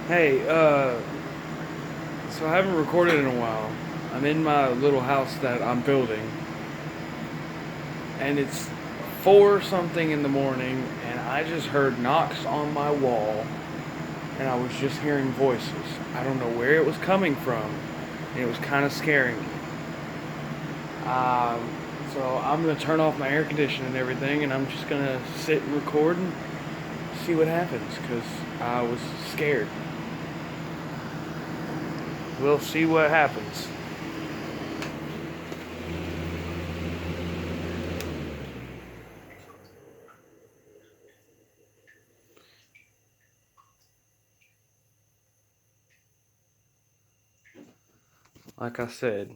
Hey, so I haven't recorded in a while. I'm in my little house that I'm building, and it's 4 something in the morning, and I just heard knocks on my wall, and I was just hearing voices. I don't know where it was coming from, and it was kind of scaring me. Um, so I'm gonna turn off my air conditioning and everything, and I'm just gonna sit and record and see what happens, because I was scared. We'll see what happens. Like I said,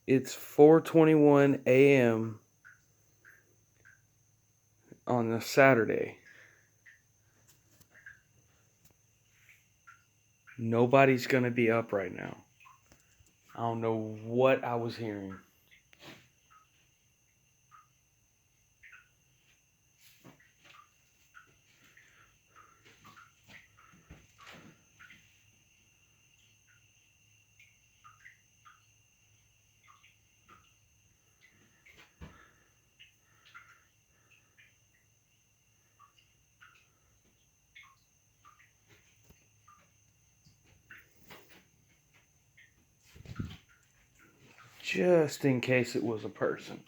it's 4:21 a.m. on a Saturday. Nobody's going to be up right now. I don't know what I was hearing. Just in case it was a person.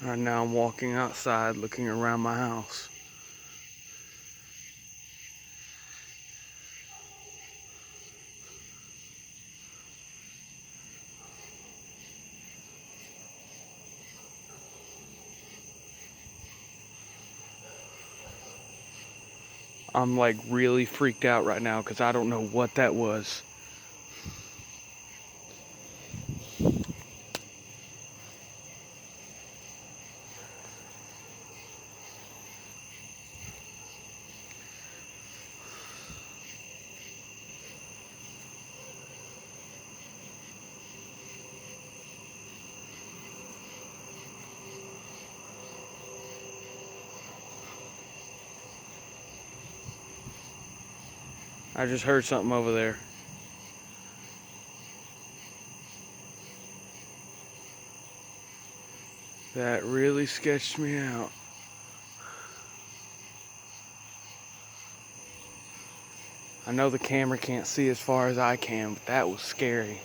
Right now I'm walking outside looking around my house. I'm like really freaked out right now because I don't know what that was. I just heard something over there. That really sketched me out. I know the camera can't see as far as I can, but that was scary.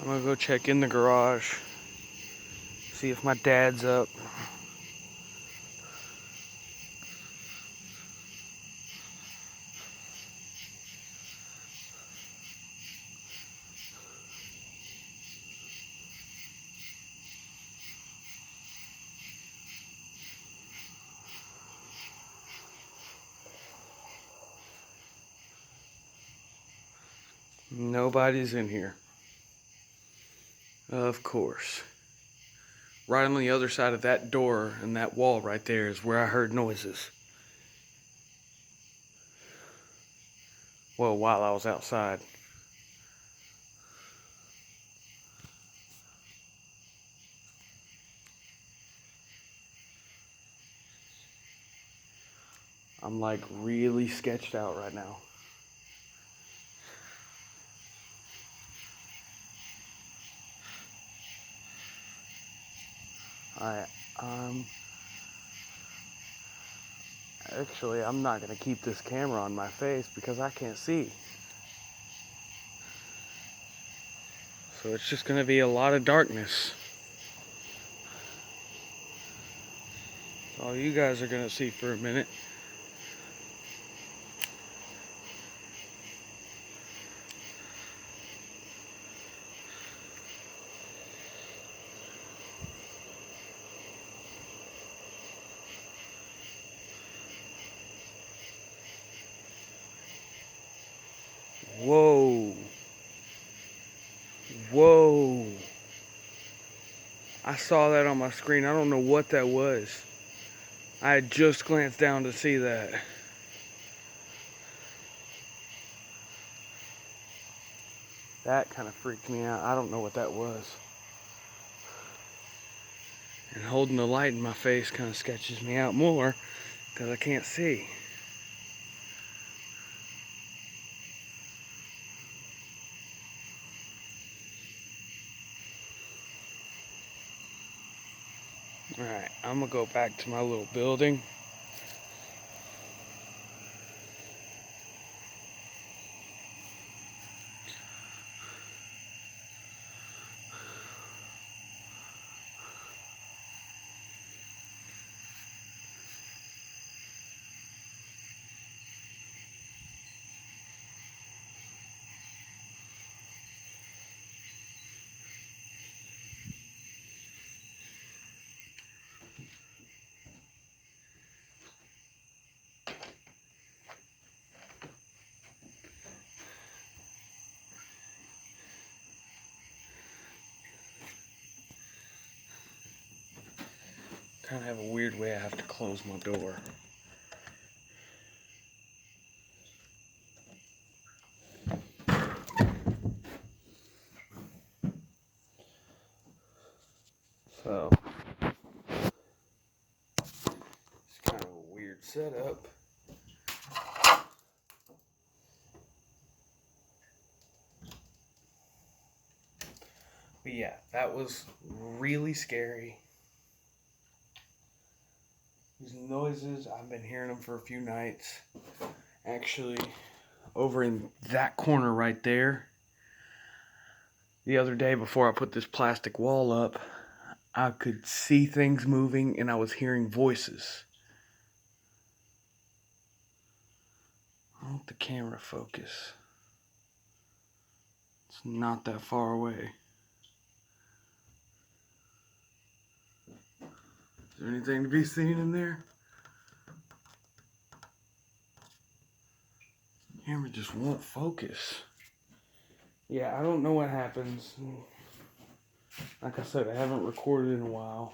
I'm gonna go check in the garage, see if my dad's up. Nobody's in here. Of course. Right on the other side of that door and that wall right there is where I heard noises. Well, while I was outside. I'm like really sketched out right now. I um Actually, I'm not gonna keep this camera on my face because I can't see. So it's just gonna be a lot of darkness. All you guys are gonna see for a minute. Whoa. Whoa. I saw that on my screen. I don't know what that was. I had just glanced down to see that. That kind of freaked me out. I don't know what that was. And holding the light in my face kind of sketches me out more because I can't see. Alright, I'm gonna go back to my little building. Kind of have a weird way I have to close my door. So, it's kind of a weird setup. But yeah, that was really scary. These noises, I've been hearing them for a few nights. Actually, over in that corner right there, the other day before I put this plastic wall up, I could see things moving and I was hearing voices. I want the camera focus. It's not that far away. Is there anything to be seen in there? Camera just won't focus. Yeah, I don't know what happens. Like I said, I haven't recorded in a while.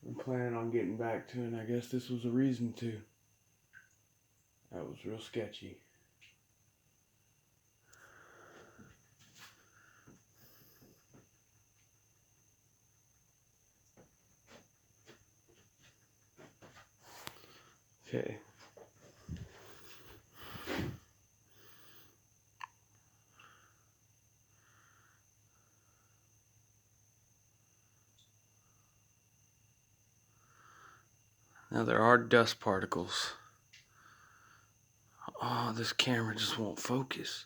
I'm planning on getting back to it, and I guess this was a reason to. That was real sketchy. Okay. Now there are dust particles. Oh, this camera just won't focus.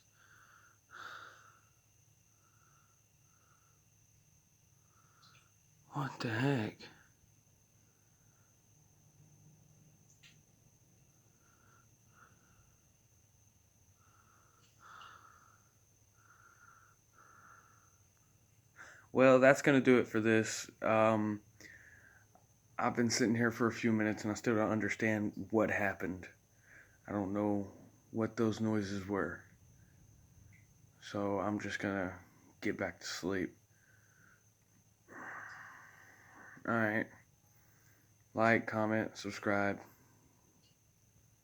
What the heck? Well, that's going to do it for this. I've been sitting here for a few minutes and I still don't understand what happened. I don't know what those noises were. So I'm just going to get back to sleep. Alright. Like, comment, subscribe.